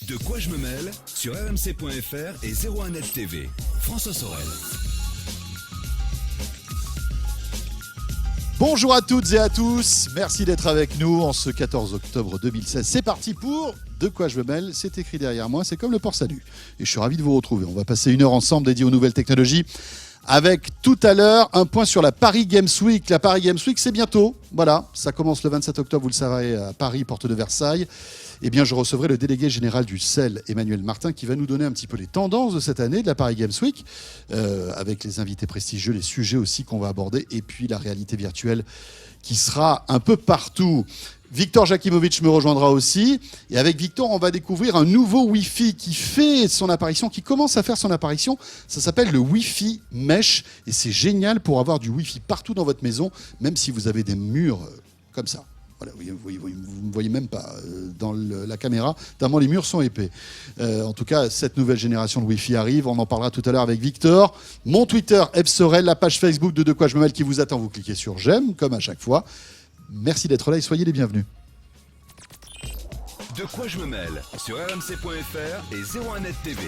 De quoi je me mêle sur rmc.fr et 01net TV. François Sorel. Bonjour à toutes et à tous, merci d'être avec nous en ce 14 octobre 2016. C'est parti pour De quoi je me mêle, c'est écrit derrière moi, c'est comme le port salut. Et je suis ravi de vous retrouver. On va passer une heure ensemble dédiée aux nouvelles technologies. Avec tout à l'heure un point sur la Paris Games Week. La Paris Games Week, c'est bientôt. Voilà, ça commence le 27 octobre, vous le savez, à Paris, porte de Versailles. Eh bien, je recevrai le délégué général du CEL, Emmanuel Martin, qui va nous donner un petit peu les tendances de cette année de la Paris Games Week, avec les invités prestigieux, les sujets aussi qu'on va aborder, et puis la réalité virtuelle qui sera un peu partout. Victor Jakimovic me rejoindra aussi. Et avec Victor, on va découvrir un nouveau Wi-Fi qui fait son apparition, qui commence à faire son apparition. Ça s'appelle le Wi-Fi Mesh. Et c'est génial pour avoir du Wi-Fi partout dans votre maison, même si vous avez des murs comme ça. Voilà, vous ne me voyez même pas dans la caméra, tellement les murs sont épais. En tout cas, cette nouvelle génération de Wi-Fi arrive. On en parlera tout à l'heure avec Victor. Mon Twitter, FSorel, la page Facebook de quoi je me mêle qui vous attend. Vous cliquez sur j'aime, comme à chaque fois. Merci d'être là et soyez les bienvenus. De quoi je me mêle sur rmc.fr et 01net TV.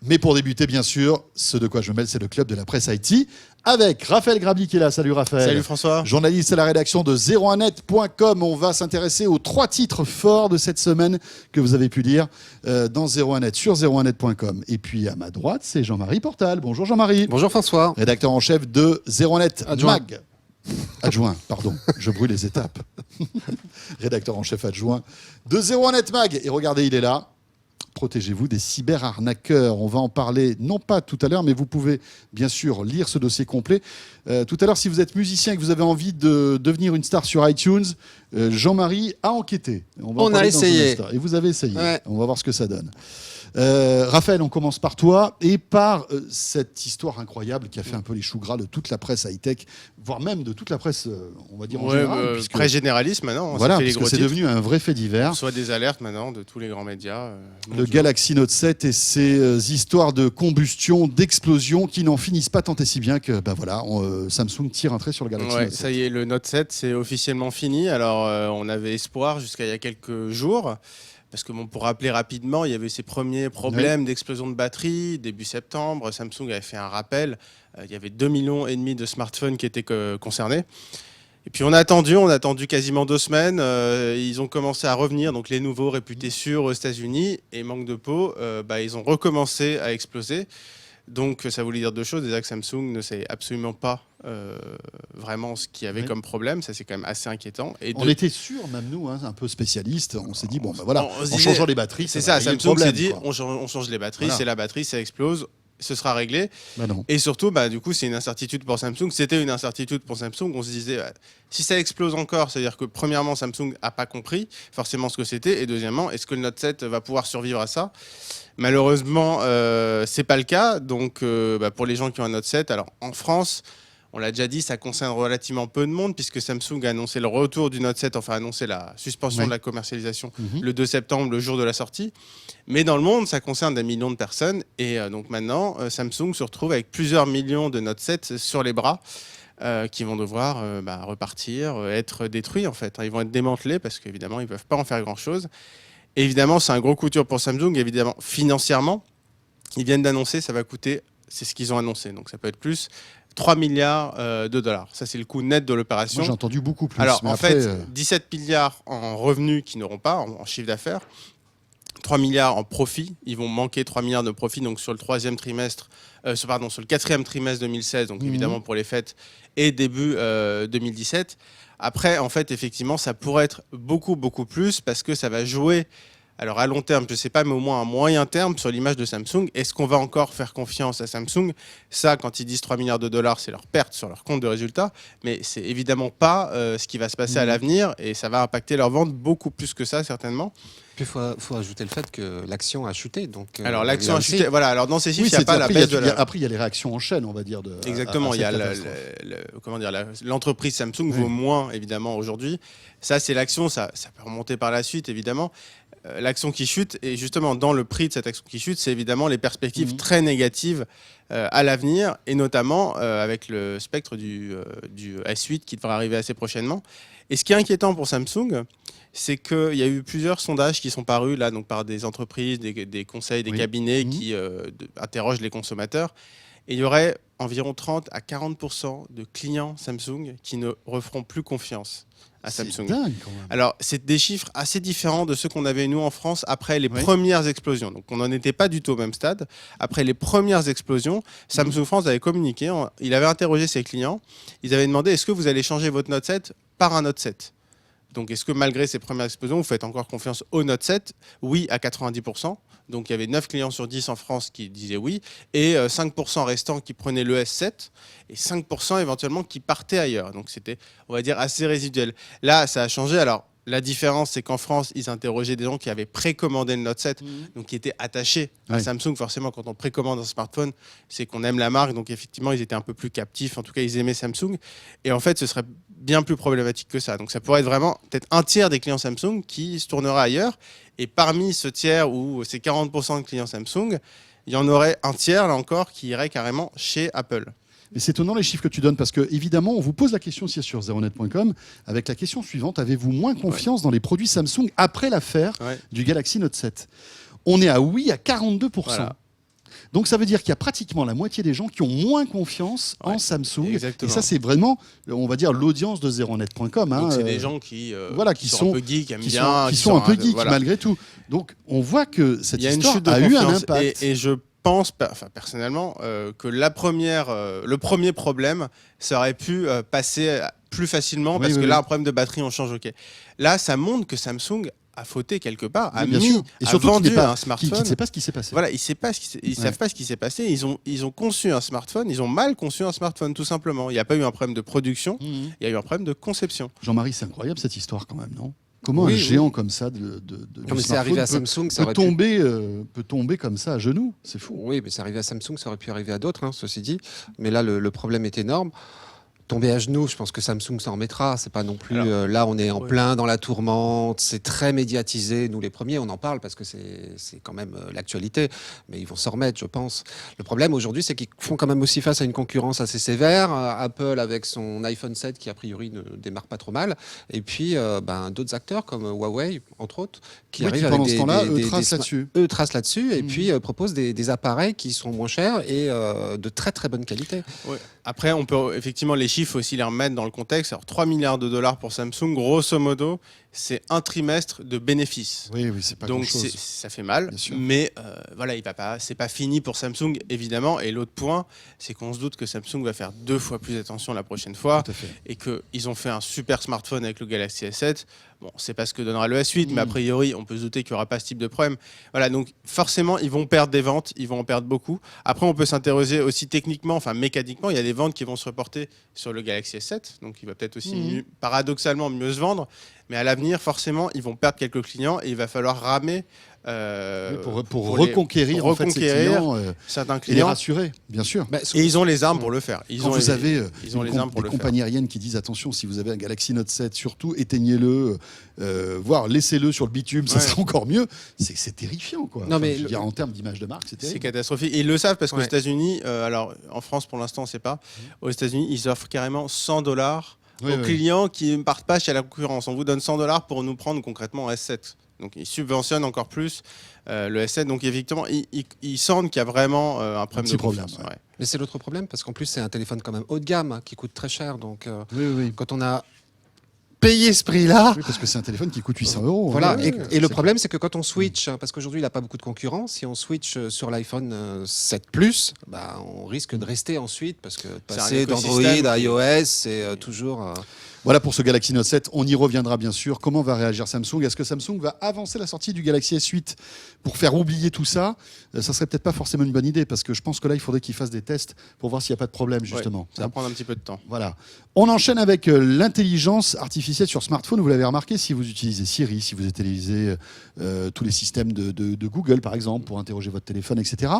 Mais pour débuter, bien sûr, ce de quoi je me mêle, c'est le club de la presse IT avec Raphaël Grabli qui est là. Salut Raphaël. Salut François. Journaliste à la rédaction de 01net.com. On va s'intéresser aux 3 titres forts de cette semaine que vous avez pu lire dans 01net, sur 01net.com. Et puis à ma droite, c'est Jean-Marie Portal. Bonjour Jean-Marie. Bonjour François. Rédacteur en chef de 01net Adjoint. Mag. Adjoint, pardon, je brûle les étapes. Rédacteur en chef adjoint de 01net Mag. Et regardez, il est là. Protégez-vous des cyberarnaqueurs. On va en parler, non pas tout à l'heure, mais vous pouvez bien sûr lire ce dossier complet. Tout à l'heure, si vous êtes musicien et que vous avez envie de devenir une star sur iTunes, Jean-Marie a enquêté. On a essayé. Et vous avez essayé. Ouais. On va voir ce que ça donne. Raphaël, on commence par toi et par cette histoire incroyable qui a fait un peu les choux gras de toute la presse high-tech, voire même de toute la presse, on va dire en général. Puisque, presse généraliste maintenant. voilà, ça fait les parce que gros c'est titres. devenu un vrai fait divers. On reçoit des alertes maintenant de tous les grands médias. Le Galaxy Note 7 et ses histoires de combustion, d'explosion qui n'en finissent pas tant et si bien que Samsung tire un trait sur le Galaxy Ouais, Note 7. ça y est, le Note 7 c'est officiellement fini. Alors on avait espoir jusqu'à il y a quelques jours. Parce que pour rappeler rapidement, il y avait ces premiers problèmes d'explosion de batterie début septembre. Samsung avait fait un rappel. Il y avait 2,5 millions de smartphones qui étaient concernés. Et puis on a attendu quasiment 2 semaines. Ils ont commencé à revenir, donc les nouveaux réputés sûrs aux États-Unis. Et manque de peau, ils ont recommencé à exploser. Donc ça voulait dire 2 choses. Déjà que Samsung ne savait absolument pas vraiment ce qu'il y avait comme problème. Ça, c'est quand même assez inquiétant. Et on était sûr, même nous, un peu spécialistes, on s'est dit, en changeant les batteries, c'est ça, Samsung s'est dit, on change les batteries, Voilà. c'est la batterie, ça explose, ce sera réglé. Non. Et surtout, du coup, c'est une incertitude pour Samsung. C'était une incertitude pour Samsung. On se disait, si ça explose encore, c'est-à-dire que premièrement, Samsung n'a pas compris forcément ce que c'était. Et deuxièmement, est-ce que le Note 7 va pouvoir survivre à ça ? Malheureusement, c'est pas le cas. Donc, pour les gens qui ont un Note 7, alors en France, on l'a déjà dit, ça concerne relativement peu de monde puisque Samsung a annoncé le retour du Note 7, enfin annoncé la suspension de la commercialisation le 2 septembre, le jour de la sortie. Mais dans le monde, ça concerne des millions de personnes. Et donc maintenant, Samsung se retrouve avec plusieurs millions de Note 7 sur les bras qui vont devoir repartir, être détruits en fait. Ils vont être démantelés parce qu'évidemment, ils ne peuvent pas en faire grand-chose. Évidemment, c'est un gros coup dur pour Samsung. Évidemment, financièrement, ils viennent d'annoncer, ça va coûter, c'est ce qu'ils ont annoncé. Donc ça peut être plus 3 milliards de dollars. Ça, c'est le coût net de l'opération. Moi, j'ai entendu beaucoup plus. Alors, mais en après, fait, 17 milliards en revenus qu'ils n'auront pas, en chiffre d'affaires. 3 milliards en profit. Ils vont manquer 3 milliards de profit donc sur le sur le 4e trimestre 2016, donc évidemment pour les fêtes, et début 2017. Après, en fait, effectivement, ça pourrait être beaucoup, beaucoup plus parce que ça va jouer, alors à long terme, je ne sais pas, mais au moins à moyen terme sur l'image de Samsung. Est-ce qu'on va encore faire confiance à Samsung ? Ça, quand ils disent 3 milliards de dollars, c'est leur perte sur leur compte de résultats, mais c'est évidemment pas ce qui va se passer à l'avenir et ça va impacter leur vente beaucoup plus que ça, certainement. Puis il faut ajouter le fait que l'action a chuté. Donc, Alors l'action a aussi- chuté. Voilà. Alors dans ces chiffres, il n'y a pas la après, baisse de la. après, il y a les réactions en chaîne, on va dire. Exactement. Il y a catastrophe. l'entreprise Samsung vaut moins évidemment aujourd'hui. Ça, c'est l'action. Ça peut remonter par la suite évidemment. L'action qui chute et justement dans le prix de cette action qui chute, c'est évidemment les perspectives très négatives à l'avenir et notamment avec le spectre du S8 qui devrait arriver assez prochainement. Et ce qui est inquiétant pour Samsung, c'est qu'il y a eu plusieurs sondages qui sont parus là, donc par des entreprises, des conseils, des cabinets qui interrogent les consommateurs. Et il y aurait environ 30 à 40% de clients Samsung qui ne referont plus confiance à Samsung. C'est dingue quand même. Alors, c'est des chiffres assez différents de ceux qu'on avait nous en France après les premières explosions. Donc, on n'en était pas du tout au même stade. Après les premières explosions, Samsung France avait communiqué, il avait interrogé ses clients, ils avaient demandé est-ce que vous allez changer votre Note 7 par un Note 7 ? Donc, est-ce que malgré ces premières explosions, vous faites encore confiance au Note 7 ? Oui, à 90%. Donc, il y avait 9 clients sur 10 en France qui disaient oui, et 5% restants qui prenaient le S7, et 5% éventuellement qui partaient ailleurs. Donc, c'était, on va dire, assez résiduel. Là, ça a changé. Alors, la différence, c'est qu'en France, ils interrogeaient des gens qui avaient précommandé le Note 7, donc qui étaient attachés à Samsung. Forcément, quand on précommande un smartphone, c'est qu'on aime la marque. Donc, effectivement, ils étaient un peu plus captifs. En tout cas, ils aimaient Samsung. Et en fait, ce serait bien plus problématique que ça. Donc, ça pourrait être vraiment peut-être un tiers des clients Samsung qui se tournera ailleurs. Et parmi ce tiers ou ces 40% de clients Samsung, il y en aurait un tiers, là encore, qui irait carrément chez Apple. Mais c'est étonnant les chiffres que tu donnes parce que, évidemment, on vous pose la question aussi sur zeronet.com avec la question suivante avez-vous moins confiance dans les produits Samsung après l'affaire du Galaxy Note 7 ? On est à oui à 42%. Voilà. Donc ça veut dire qu'il y a pratiquement la moitié des gens qui ont moins confiance en Samsung. Exactement. Et ça, c'est vraiment, on va dire, l'audience de zeronet.com. Donc c'est des gens qui sont un peu geeks, qui sont un peu geeks malgré tout. Donc on voit que cette histoire a eu un impact. Et je pense, personnellement, que le premier problème, ça aurait pu passer plus facilement parce que là, un problème de batterie, on change, ok. Là, ça montre que Samsung a fauté quelque part, a vendu un smartphone. Qui ne sait pas ce qui s'est passé. Voilà, ils ne savent pas ce qui s'est passé. Ils ont conçu un smartphone, ils ont mal conçu un smartphone, tout simplement. Il n'y a pas eu un problème de production, il y a eu un problème de conception. Jean-Marie, c'est incroyable cette histoire quand même, non ? Comment un géant comme ça de c'est arrivé à Samsung, ça peut tomber comme ça à genoux ? C'est fou. Oui, mais c'est arrivé à Samsung, ça aurait pu arriver à d'autres, ceci dit. Mais là, le problème est énorme. Tomber à genoux, je pense que Samsung s'en remettra. C'est pas non plus. Là, on est en plein dans la tourmente. C'est très médiatisé. Nous, les premiers, on en parle parce que c'est quand même l'actualité. Mais ils vont s'en remettre, je pense. Le problème aujourd'hui, c'est qu'ils font quand même aussi face à une concurrence assez sévère. Apple avec son iPhone 7 qui a priori ne démarre pas trop mal. Et puis d'autres acteurs comme Huawei, entre autres, qui arrivent avec eux tracent là-dessus et puis proposent des appareils qui sont moins chers et de très très bonne qualité. Ouais. Après, on peut effectivement les chiffres aussi les remettre dans le contexte. Alors, 3 milliards de dollars pour Samsung, grosso modo, c'est un trimestre de bénéfices. Oui, c'est pas grand-chose. Donc, ça fait mal. Mais voilà, c'est pas fini pour Samsung, évidemment. Et l'autre point, c'est qu'on se doute que Samsung va faire 2 fois plus attention la prochaine fois. Et qu'ils ont fait un super smartphone avec le Galaxy S7. Bon, c'est pas ce que donnera le S8, mais a priori, on peut se douter qu'il n'y aura pas ce type de problème. Voilà, donc forcément, ils vont perdre des ventes, ils vont en perdre beaucoup. Après, on peut s'interroger aussi techniquement, enfin mécaniquement, il y a des ventes qui vont se reporter sur le Galaxy S7, donc il va peut-être aussi paradoxalement mieux se vendre. Mais à l'avenir, forcément, ils vont perdre quelques clients et il va falloir ramer pour reconquérir certains clients et les rassurer, bien sûr. Et ils ont les armes pour le faire. Vous avez des compagnies aériennes qui disent attention, si vous avez un Galaxy Note 7, surtout éteignez-le, voire laissez-le sur le bitume, ça sera encore mieux. C'est terrifiant, quoi. Non, mais je veux dire, en termes d'image de marque, c'est terrible. C'est catastrophique. Et ils le savent parce qu'aux États-Unis, alors en France pour l'instant, on ne sait pas. Aux États-Unis, ils offrent carrément $100 aux clients qui ne partent pas chez la concurrence. On vous donne $100 pour nous prendre concrètement un S7. Donc ils subventionnent encore plus le S7. Donc effectivement, ils sentent qu'il y a vraiment un problème de confiance. Ouais. Mais c'est l'autre problème parce qu'en plus c'est un téléphone quand même haut de gamme qui coûte très cher. Donc quand on a payé ce prix-là... Oui, parce que c'est un téléphone qui coûte 800 €. Voilà. Et le problème, c'est que quand on switch, parce qu'aujourd'hui, il n'a pas beaucoup de concurrence, si on switch sur l'iPhone 7 Plus, on risque de rester ensuite, parce que passer d'Android à iOS, c'est toujours... Voilà pour ce Galaxy Note 7, on y reviendra bien sûr. Comment va réagir Samsung ? Est-ce que Samsung va avancer la sortie du Galaxy S8 pour faire oublier tout ça ? Ça serait peut-être pas forcément une bonne idée parce que je pense que là il faudrait qu'ils fassent des tests pour voir s'il n'y a pas de problème justement. Ça va prendre un petit peu de temps. Voilà. On enchaîne avec l'intelligence artificielle sur smartphone. Vous l'avez remarqué, si vous utilisez Siri, si vous utilisez tous les systèmes de Google par exemple pour interroger votre téléphone, etc.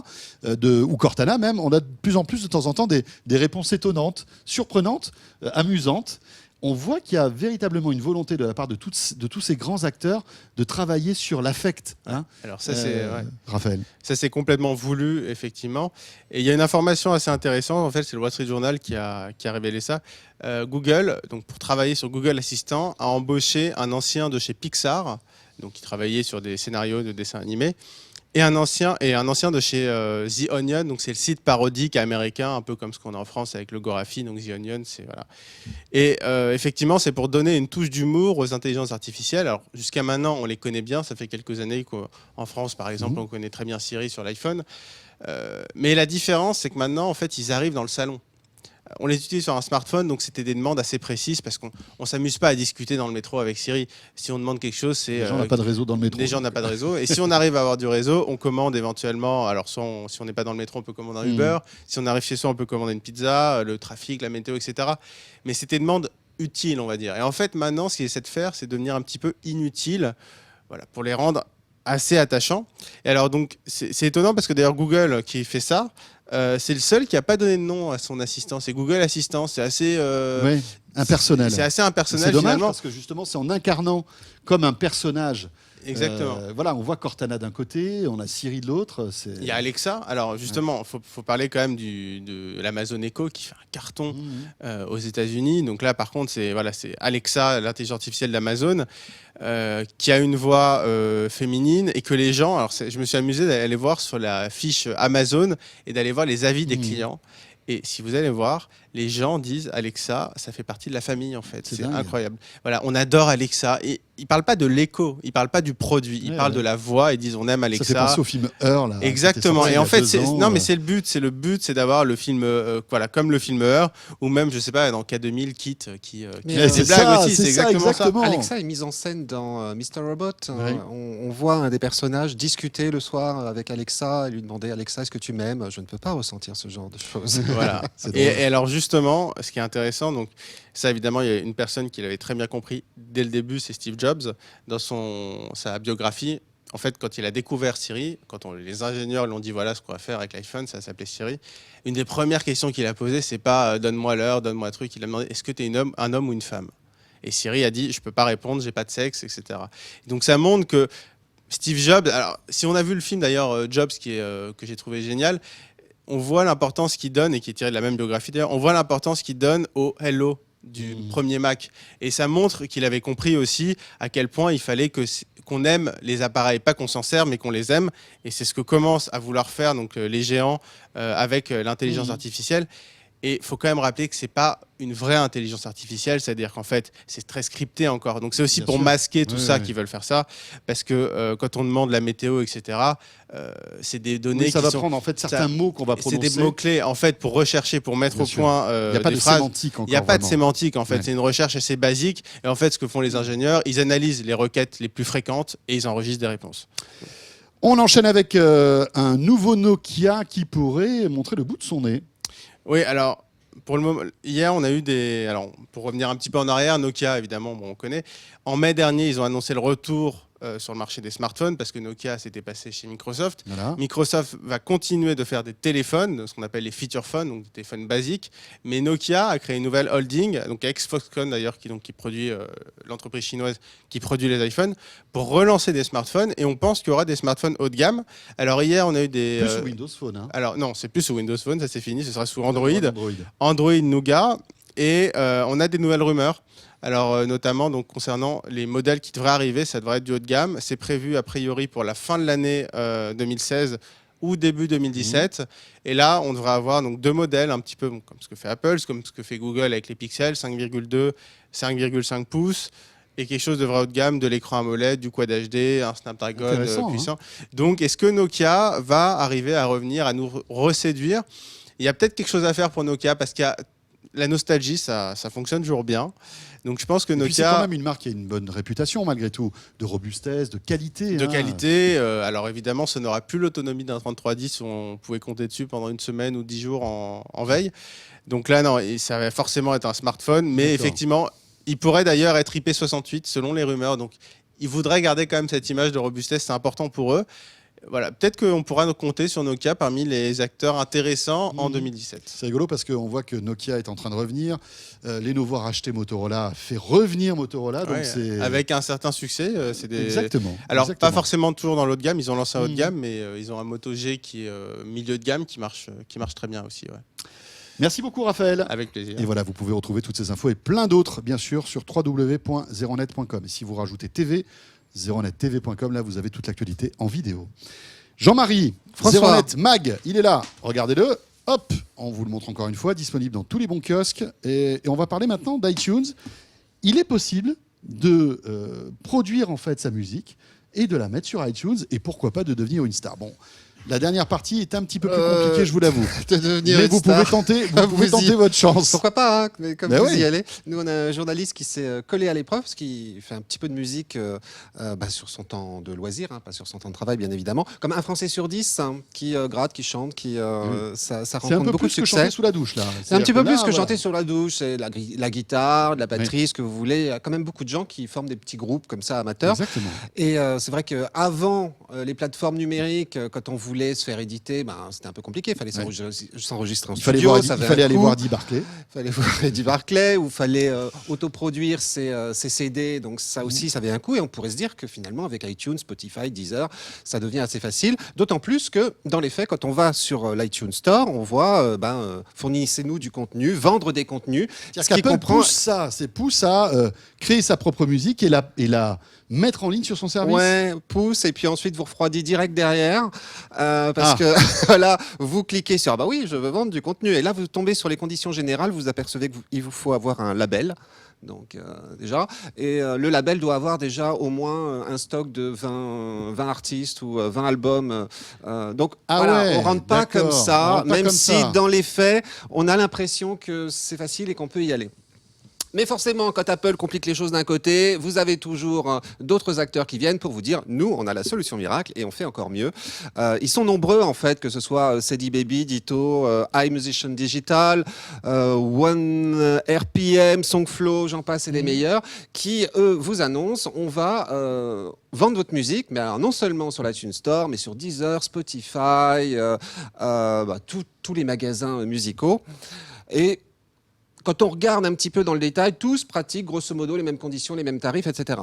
Ou Cortana même, on a de plus en plus de temps en temps des réponses étonnantes, surprenantes, amusantes. on voit qu'il y a véritablement une volonté de la part de tous ces grands acteurs de travailler sur l'affect. Hein, Alors ça, c'est Raphaël. Ça, c'est complètement voulu, effectivement. Et il y a une information assez intéressante. En fait, c'est le Wall Street Journal qui a révélé ça. Google, donc pour travailler sur Google Assistant, a embauché un ancien de chez Pixar, donc qui travaillait sur des scénarios de dessins animés, et un ancien de chez The Onion, donc c'est le site parodique américain, un peu comme ce qu'on a en France avec le Gorafi, donc The Onion, c'est voilà. Et effectivement, c'est pour donner une touche d'humour aux intelligences artificielles. Alors jusqu'à maintenant, on les connaît bien, ça fait quelques années qu'en France, par exemple, on connaît très bien Siri sur l'iPhone. Mais la différence, c'est que maintenant, en fait, ils arrivent dans le salon. On les utilise sur un smartphone, donc c'était des demandes assez précises parce qu'on ne s'amuse pas à discuter dans le métro avec Siri. Si on demande quelque chose, c'est... Les gens n'ont pas de réseau dans le métro. Les gens n'ont pas de réseau. Et si on arrive à avoir du réseau, on commande éventuellement... Alors, si on n'est pas dans le métro, on peut commander un Uber. Si on arrive chez soi, on peut commander une pizza, le trafic, la météo, etc. Mais c'était des demandes utiles, on va dire. Et en fait, maintenant, ce qu'ils essaient de faire, c'est devenir un petit peu inutile, voilà, pour les rendre assez attachants. Et alors, donc, c'est étonnant parce que d'ailleurs, Google qui fait ça, c'est le seul qui n'a pas donné de nom à son assistant. C'est Google Assistant. C'est assez impersonnel. C'est assez impersonnel. C'est dommage finalement. parce que justement, c'est en incarnant comme un personnage. Exactement. Voilà, on voit Cortana d'un côté, on a Siri de l'autre. Il y a Alexa. Alors justement, faut parler quand même de l'Amazon Echo qui fait un carton aux États-Unis. Donc là, par contre, c'est Alexa, l'intelligence artificielle d'Amazon, qui a une voix féminine et que les gens. Alors je me suis amusé d'aller voir sur la fiche Amazon et d'aller voir les avis des clients. Et si vous allez voir, les gens disent Alexa, ça fait partie de la famille en fait. C'est incroyable. Voilà, on adore Alexa. Et ils parlent pas de l'écho, ils parlent pas du produit, ils parlent de la voix et disent on aime Alexa. Ça fait penser au film Her là. Exactement. Et en fait, mais c'est le but. Le but, c'est d'avoir le film, comme le film Her, ou même, je sais pas, dans K2000, Kit, qui fait des blagues aussi. C'est exactement ça. Alexa est mise en scène dans Mr. Robot. On voit un des personnages discuter le soir avec Alexa et lui demander Alexa, est-ce que tu m'aimes? Je ne peux pas ressentir ce genre de choses. Voilà. Et alors justement, ce qui est intéressant, donc ça évidemment, il y a une personne qui l'avait très bien compris dès le début, c'est Steve Jobs. Dans sa biographie, en fait, quand il a découvert Siri, quand les ingénieurs lui ont dit voilà ce qu'on va faire avec l'iPhone, ça s'appelait Siri. Une des premières questions qu'il a posées, c'est pas donne-moi l'heure, donne-moi un truc. Il a demandé est-ce que tu es un homme ou une femme? Et Siri a dit je peux pas répondre, j'ai pas de sexe, etc. Donc ça montre que Steve Jobs. Alors si on a vu le film d'ailleurs Jobs que j'ai trouvé génial. On voit l'importance qu'il donne, et qui est tiré de la même biographie d'ailleurs, on voit l'importance qu'il donne au Hello du premier Mac. Et ça montre qu'il avait compris aussi à quel point il fallait qu'on aime les appareils, pas qu'on s'en sert, mais qu'on les aime. Et c'est ce que commencent à vouloir faire donc, les géants avec l'intelligence artificielle. Et il faut quand même rappeler que ce n'est pas une vraie intelligence artificielle, c'est-à-dire qu'en fait, c'est très scripté encore. Donc c'est aussi pour masquer tout ça qu'ils veulent faire ça, parce que quand on demande la météo, etc., c'est des données qui ça va prendre en fait certains mots qu'on va prononcer. C'est des mots-clés, en fait, pour rechercher, pour mettre au point il n'y a pas de sémantique encore. Il n'y a pas de sémantique, en fait. C'est une recherche assez basique. Et en fait, ce que font les ingénieurs, ils analysent les requêtes les plus fréquentes et ils enregistrent des réponses. On enchaîne avec un nouveau Nokia qui pourrait montrer le bout de son nez. Oui, alors, pour le moment, hier, on a eu des... Alors, pour revenir un petit peu en arrière, Nokia, évidemment, on connaît. En mai dernier, ils ont annoncé le retour sur le marché des smartphones parce que Nokia s'était passé chez Microsoft. Voilà. Microsoft va continuer de faire des téléphones, ce qu'on appelle les feature phones, donc des téléphones basiques. Mais Nokia a créé une nouvelle holding, donc ex-Foxconn d'ailleurs, qui produit l'entreprise chinoise qui produit les iPhones, pour relancer des smartphones. Et on pense qu'il y aura des smartphones haut de gamme. Alors hier, on a eu des... Plus sous Windows Phone. Hein. Alors non, c'est plus sous Windows Phone, ça c'est fini, ce sera sous Android. Android Nougat. Et on a des nouvelles rumeurs. Alors notamment donc, concernant les modèles qui devraient arriver, ça devrait être du haut de gamme. C'est prévu a priori pour la fin de l'année 2016 ou début 2017. Et là, on devrait avoir donc, deux modèles, un petit peu comme ce que fait Apple, comme ce que fait Google avec les pixels, 5,2, 5,5 pouces. Et quelque chose de vrai haut de gamme, de l'écran AMOLED, du Quad HD, un Snapdragon puissant. Hein. Donc, est-ce que Nokia va arriver à revenir, à nous reséduire? Il y a peut-être quelque chose à faire pour Nokia parce qu'il y a la nostalgie, ça fonctionne toujours bien. Donc je pense que Nokia... C'est quand même une marque qui a une bonne réputation malgré tout, de robustesse, de qualité. De qualité. Alors évidemment, ça n'aura plus l'autonomie d'un 3310 où on pouvait compter dessus pendant une semaine ou 10 jours en veille. Donc là, non, ça va forcément être un smartphone. Mais effectivement, il pourrait d'ailleurs être IP68 selon les rumeurs. Donc ils voudraient garder quand même cette image de robustesse, c'est important pour eux. Voilà, peut-être qu'on pourra nous compter sur Nokia parmi les acteurs intéressants en 2017. C'est rigolo parce qu'on voit que Nokia est en train de revenir. Lenovo a racheté Motorola, a fait revenir Motorola. Donc Ouais, c'est... avec un certain succès. Exactement. Alors, exactement. pas forcément toujours dans l'haut de gamme, ils ont lancé un haut de Mhm. gamme, mais ils ont un Moto G qui est milieu de gamme qui marche très bien aussi. Ouais. Merci beaucoup, Raphaël. Avec plaisir. Et voilà, vous pouvez retrouver toutes ces infos et plein d'autres, bien sûr, sur www.zeronet.com. Et si vous rajoutez TV, zeronettv.com, là, vous avez toute l'actualité en vidéo. Jean-Marie, François. Zeronet Mag, il est là. Regardez-le. Hop, on vous le montre encore une fois, disponible dans tous les bons kiosques. Et on va parler maintenant d'iTunes. Il est possible de produire en fait sa musique et de la mettre sur iTunes et pourquoi pas de devenir une star. Bon, la dernière partie est un petit peu plus compliquée, je vous l'avoue. De devenir Mais une vous pouvez star. tenter, Vous y- votre chance. Pourquoi pas, hein, mais comme Ben vous oui. y allez. Nous, on a un journaliste qui s'est collé à l'épreuve, parce qu'il fait un petit peu de musique sur son temps de loisir, hein, pas sur son temps de travail, bien évidemment. Comme un Français sur 10 hein, qui gratte, qui chante, ça C'est un rencontre peu beaucoup plus de que succès. chanter sous la douche, là. C'est un petit peu là, plus que voilà. chanter sur la douche, c'est la guitare, de la batterie, ce que vous voulez. Il y a quand même beaucoup de gens qui forment des petits groupes comme ça, amateurs. Exactement. Et c'est vrai qu'avant les plateformes numériques, quand on voulait se faire éditer, c'était un peu compliqué. Il fallait s'enregistrer en Il fallait, studio. voir, ça il avait fallait un aller coût. voir Eddie Barclay. Il fallait voir Eddie Barclay ou il fallait autoproduire ses CD. Donc ça aussi, ça avait un coût. Et on pourrait se dire que finalement, avec iTunes, Spotify, Deezer, ça devient assez facile. D'autant plus que dans les faits, quand on va sur l'iTunes Store, on voit fournissez-nous du contenu, vendre des contenus. C'est-à-dire qu'Apple pousse à créer sa propre musique et la mettre en ligne sur son service. Ouais, pousse et puis ensuite vous refroidit direct derrière parce que voilà, vous cliquez sur oui, je veux vendre du contenu et là vous tombez sur les conditions générales, vous apercevez qu'il vous faut avoir un label. Donc déjà, et le label doit avoir déjà au moins un stock de 20 artistes ou 20 albums. Donc voilà, on rentre pas comme ça, même si dans les faits, on a l'impression que c'est facile et qu'on peut y aller. Mais forcément, quand Apple complique les choses d'un côté, vous avez toujours d'autres acteurs qui viennent pour vous dire « Nous, on a la solution miracle et on fait encore mieux ». Ils sont nombreux, en fait, que ce soit CD Baby, Ditto, iMusician Digital, One RPM, Songflow, j'en passe, et les meilleurs, qui, eux, vous annoncent « On va vendre votre musique, mais alors non seulement sur l'iTunes Store, mais sur Deezer, Spotify, tous les magasins musicaux. » Et quand on regarde un petit peu dans le détail, tous pratiquent grosso modo les mêmes conditions, les mêmes tarifs, etc.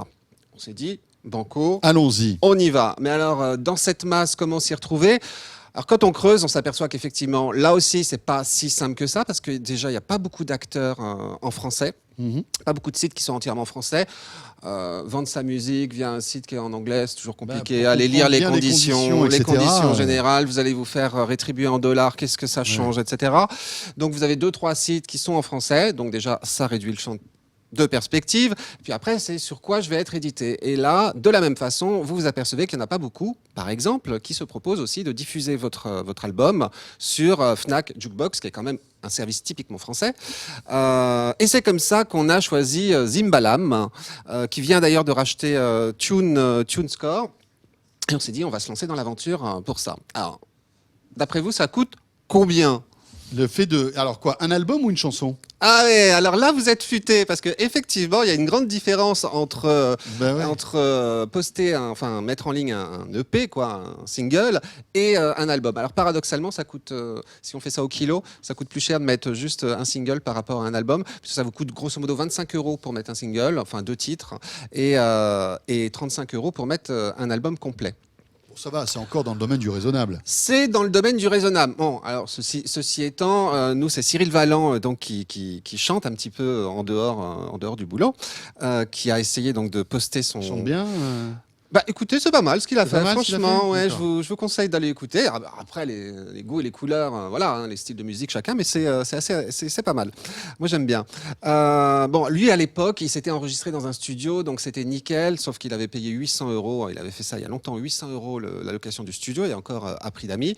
On s'est dit, banco, allons-y. On y va. Mais alors, dans cette masse, comment s'y retrouver ? Alors, quand on creuse, on s'aperçoit qu'effectivement, là aussi, c'est pas si simple que ça, parce que déjà, il n'y a pas beaucoup d'acteurs en français. Pas beaucoup de sites qui sont entièrement français. Vendre sa musique via un site qui est en anglais, c'est toujours compliqué. Allez lire les conditions générales, vous allez vous faire rétribuer en dollars, qu'est-ce que ça change, etc. Donc vous avez 2-3 sites qui sont en français, donc déjà ça réduit le champ de perspective. Puis après, c'est sur quoi je vais être édité. Et là, de la même façon, vous vous apercevez qu'il n'y en a pas beaucoup, par exemple, qui se proposent aussi de diffuser votre album sur Fnac Jukebox, qui est quand même un service typiquement français. Et c'est comme ça qu'on a choisi Zimbalam, qui vient d'ailleurs de racheter TuneScore. Et on s'est dit, on va se lancer dans l'aventure pour ça. Alors, d'après vous, ça coûte combien ? Le fait de... Alors quoi, un album ou une chanson ? Ah ouais, alors là vous êtes futé parce que effectivement il y a une grande différence entre poster, mettre en ligne un EP quoi, un single et un album. Alors paradoxalement ça coûte, si on fait ça au kilo, ça coûte plus cher de mettre juste un single par rapport à un album, puisque ça vous coûte grosso modo 25 € pour mettre un single, enfin 2 titres, et 35 € pour mettre un album complet. Ça va, c'est encore dans le domaine du raisonnable. C'est dans le domaine du raisonnable. Bon, alors ceci étant, nous c'est Cyril Valland donc qui chante un petit peu en dehors du boulot, qui a essayé donc de poster son. Il chante bien. Bah écoutez, c'est pas mal ce qu'il a fait. Franchement, ouais, je vous conseille d'aller écouter. Après les goûts et les couleurs, les styles de musique chacun, mais c'est pas mal. Moi j'aime bien. Bon, lui à l'époque, il s'était enregistré dans un studio, donc c'était nickel, sauf qu'il avait payé 800 €. Il avait fait ça il y a longtemps, 800 € la location du studio, et encore à prix d'amis.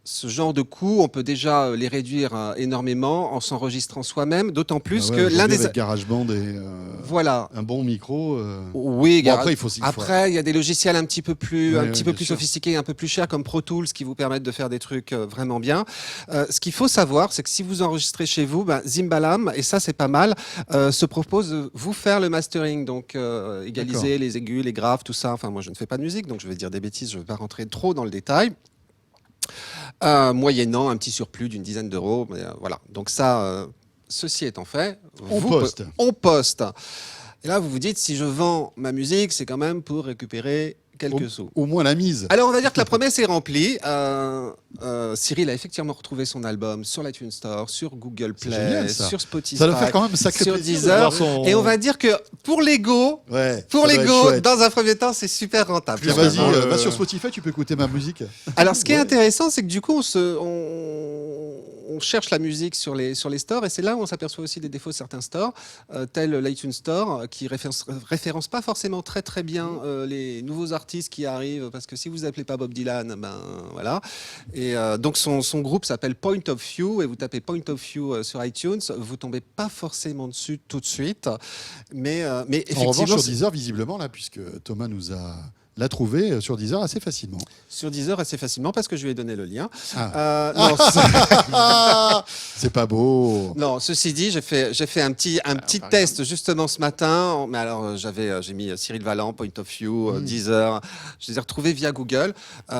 ce genre de coûts, on peut déjà les réduire énormément en s'enregistrant soi-même, d'autant plus que l'un des... avec GarageBand et Voilà. un bon micro. Oui, Bon, après, Après, il y a des logiciels un petit peu plus, bien sûr. sophistiqués, un peu plus chers, comme Pro Tools, qui vous permettent de faire des trucs vraiment bien. Ce qu'il faut savoir, c'est que si vous enregistrez chez vous, Zimbalam, et ça c'est pas mal, se propose de vous faire le mastering, donc égaliser les aigus, les graves, tout ça. Enfin, moi je ne fais pas de musique, donc je vais dire des bêtises, je ne vais pas rentrer trop dans le détail. Moyennant un petit surplus d'une dizaine d'euros. Voilà. Donc ça, ceci étant fait, on poste. Et là, vous vous dites, si je vends ma musique, c'est quand même pour récupérer quelques sous. Au moins la mise. Alors, on va dire que la promesse est remplie. Cyril a effectivement retrouvé son album sur l'iTunes Store, sur Google Play, génial, sur Spotify, Ça doit faire quand même un sacré sur plaisir de Deezer. voir son- Et on va dire que pour l'ego, dans un premier temps, c'est super rentable. Puis vas-y, va sur Spotify, tu peux écouter ma musique. Alors, ce qui est intéressant, c'est que du coup, on cherche la musique sur les stores, et c'est là où on s'aperçoit aussi des défauts de certains stores, tels l'iTunes Store, qui référence pas forcément très très bien les nouveaux artistes qui arrivent, parce que si vous appelez pas Bob Dylan, ben voilà. Et donc son groupe s'appelle Point of View, et vous tapez Point of View sur iTunes, vous tombez pas forcément dessus tout de suite, mais effectivement. En revanche, sur Deezer, visiblement, là, puisque Thomas l'a trouvé sur Deezer assez facilement. Sur Deezer assez facilement, parce que je lui ai donné le lien. C'est pas beau. Non, ceci dit, j'ai fait un petit test justement ce matin. Mais alors, j'ai mis Cyril Vallant, Point of View, Deezer. Je les ai retrouvés via Google.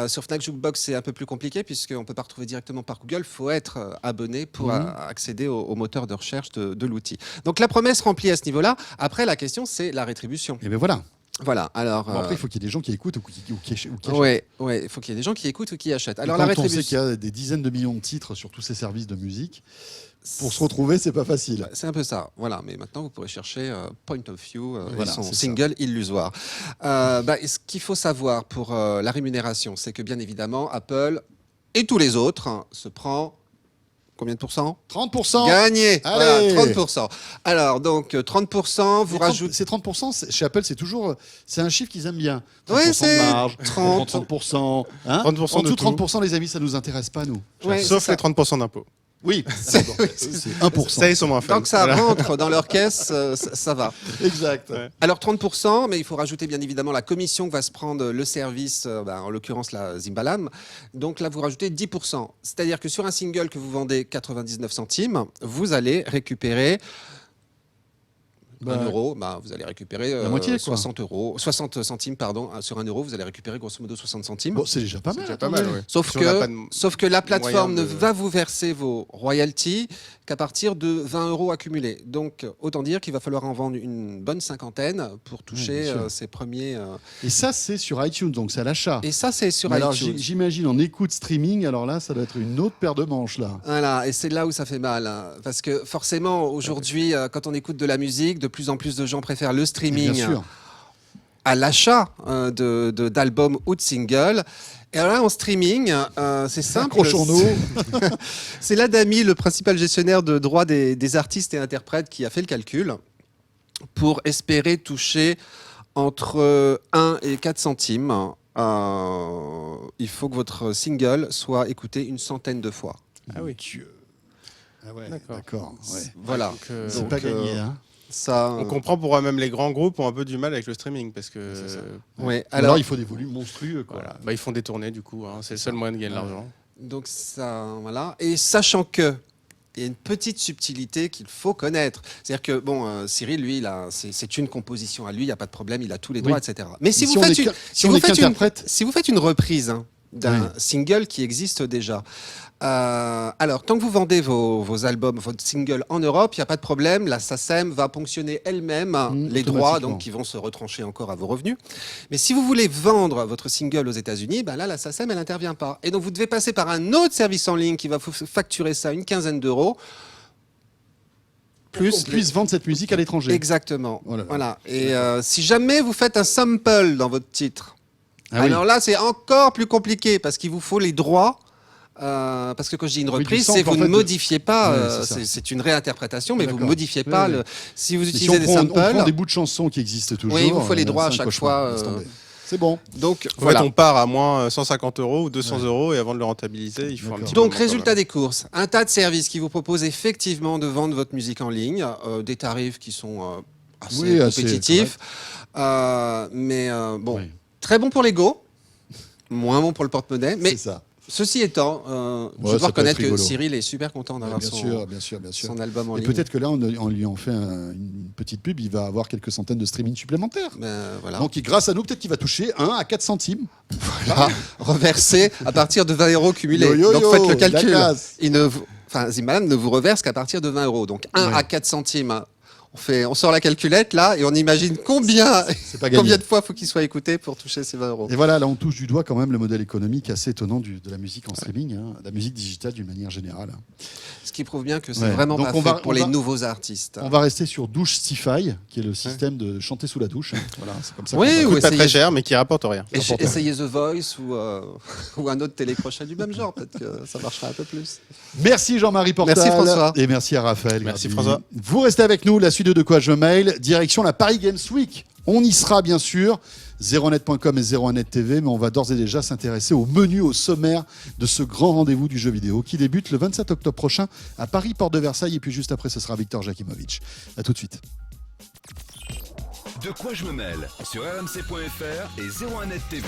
Sur Fnac Jukebox, c'est un peu plus compliqué puisqu'on ne peut pas retrouver directement par Google. Il faut être abonné pour accéder au moteur de recherche de l'outil. Donc la promesse remplie à ce niveau-là. Après, la question, c'est la rétribution. Et bien voilà. Voilà. Alors, Bon, après, il faut qu'il y ait des gens qui écoutent ou qui achètent. Ouais, il faut qu'il y ait des gens qui écoutent ou qui achètent. Alors, quand la on rétribution. sait qu'il y a des dizaines de millions de titres sur tous ces services de musique, pour se retrouver, c'est pas facile. C'est un peu ça, voilà. Mais maintenant, vous pourrez chercher Point of View et son c'est single Illusoire. Ce qu'il faut savoir pour la rémunération, c'est que bien évidemment, Apple et tous les autres se prend combien de pourcents ? 30%. Gagné. Allez. Voilà, 30%. Alors, donc, 30%, vous rajoutez... C'est 30%, chez Apple, c'est un chiffre qu'ils aiment bien. 30% Oui, c'est de marge, 30. 30%. Hein 30% en de dessous de tout. 30%, les amis, ça nous intéresse pas, nous. Ouais, Sauf c'est les 30% d'impôts. Oui, c'est 1%. Ça, ils sont moins faibles. Tant que ça rentre dans leur caisse, ça va. Exact. Ouais. Alors 30%, mais il faut rajouter bien évidemment la commission que va se prendre le service, en l'occurrence la Zimbalam. Donc là, vous rajoutez 10%. C'est-à-dire que sur un single que vous vendez 99 centimes, vous allez récupérer 1 euro, vous allez récupérer la moitié, 60 centimes, pardon. Sur 1 euro, vous allez récupérer grosso modo 60 centimes. Bon, c'est déjà pas mal. C'est déjà pas mal, attendez. ouais. Sauf Si on n'a pas que la plateforme moyen ne de- va vous verser vos royalties qu'à partir de 20 euros accumulés. Donc, autant dire qu'il va falloir en vendre une bonne cinquantaine pour toucher bien sûr. ces premiers... Et ça, c'est sur iTunes, donc c'est à l'achat. Et ça, c'est sur Mais alors, iTunes. j'imagine en écoute streaming, alors là, ça doit être une autre paire de manches, là. Voilà, et c'est là où ça fait mal. Parce que forcément, aujourd'hui, quand on écoute de la musique, de plus en plus de gens préfèrent le Bien streaming sûr. à l'achat d'albums ou de singles. Et alors là, en streaming, c'est simple. Accrochons-nous. C'est l'Adami, le principal gestionnaire de droits des artistes et interprètes, qui a fait le calcul pour espérer toucher entre 1 et 4 centimes. Il faut que votre single soit écouté une centaine de fois. Ah oui. Dieu. Ah ouais, D'accord. d'accord. Ouais. Voilà. C'est Donc, pas gagné, hein. Ça, On comprend pourquoi même les grands groupes ont un peu du mal avec le streaming parce que C'est ça. ouais, Alors, alors, il faut des volumes monstrueux, quoi. voilà. Ils font des tournées du coup, hein. C'est le seul moyen de gagner de l'argent. donc ça, voilà. Et sachant que il y a une petite subtilité qu'il faut connaître. C'est-à-dire que, Cyril, lui, c'est une composition à lui, il n'y a pas de problème, il a tous les droits, etc. Mais si vous faites si vous faites une reprise d'un single qui existe déjà, alors, tant que vous vendez vos albums, votre single en Europe, il n'y a pas de problème. La SACEM va ponctionner elle-même les droits, donc qui vont se retrancher encore à vos revenus. Mais si vous voulez vendre votre single aux États-Unis, là, la SACEM, elle n'intervient pas. Et donc, vous devez passer par un autre service en ligne qui va vous facturer ça une quinzaine d'euros. Plus on puisse vendre cette musique à l'étranger. Exactement. Oh là là. Voilà. Et si jamais vous faites un sample dans votre titre, alors là, c'est encore plus compliqué parce qu'il vous faut les droits. Parce que quand je dis une reprise, c'est vous ne modifiez pas, c'est une réinterprétation, mais vous ne modifiez pas. Si vous utilisez des samples, on prend des bouts de chansons qui existent toujours. oui, il vous faut les droits à chaque fois. C'est bon. Donc En voilà. fait, on part à moins 150 € ou 200 Ouais. € et avant de le rentabiliser, il faut un D'accord. petit Donc, moment, quand résultat même. des courses, un tas de services qui vous proposent effectivement de vendre votre musique en ligne, des tarifs qui sont assez Oui, assez compétitifs, mais bon, Oui, très bon pour l'ego, moins bon pour le porte-monnaie. Mais c'est ça. ceci étant, Ouais, je ça dois peut être reconnaître que rigolo. Cyril est super content d'avoir Bien sûr, bien sûr, bien sûr. son album en Et ligne. peut-être que là, on lui en fait une petite pub, il va avoir quelques centaines de streaming supplémentaires. Voilà. Donc, grâce à nous, peut-être qu'il va toucher 1 à 4 centimes. Voilà, reversé à partir de 20 € cumulés. Yo, yo, Donc yo, faites le la calcul. classe. Zimalan ne vous reverse qu'à partir de 20 €. Donc 1 Ouais. à 4 centimes. On sort la calculette là et on imagine combien C'est pas gagné. de fois faut qu'il soit écouté pour toucher ces 20 €. Et voilà, là, on touche du doigt quand même le modèle économique assez étonnant de la musique en streaming, hein, la musique digitale d'une manière générale. Ce qui prouve bien que c'est Ouais. vraiment Donc pas on fait va- pour on les va- nouveaux artistes. On va rester sur Douche-Sci-Fi, qui est le système de chanter sous la douche. Voilà, c'est comme ça. Oui, qu'on va- oui. Coûte pas essayez- très cher, mais qui rapporte rien. Essayez The Voice ou un autre télécrochet du même genre. Peut-être que ça marchera un peu plus. Merci Jean-Marie Portal. Merci, François. Et merci à Raphaël. Merci, Gardy. François. Vous restez avec nous, la suite de quoi je mail, direction la Paris Games Week. On y sera bien sûr, 01net.com et 01net TV, mais on va d'ores et déjà s'intéresser au menu, au sommaire de ce grand rendez-vous du jeu vidéo qui débute le 27 octobre prochain à Paris, porte de Versailles, et puis juste après ce sera Victor Jakimovic. À tout de suite. De quoi je me mêle sur rmc.fr et 01net TV.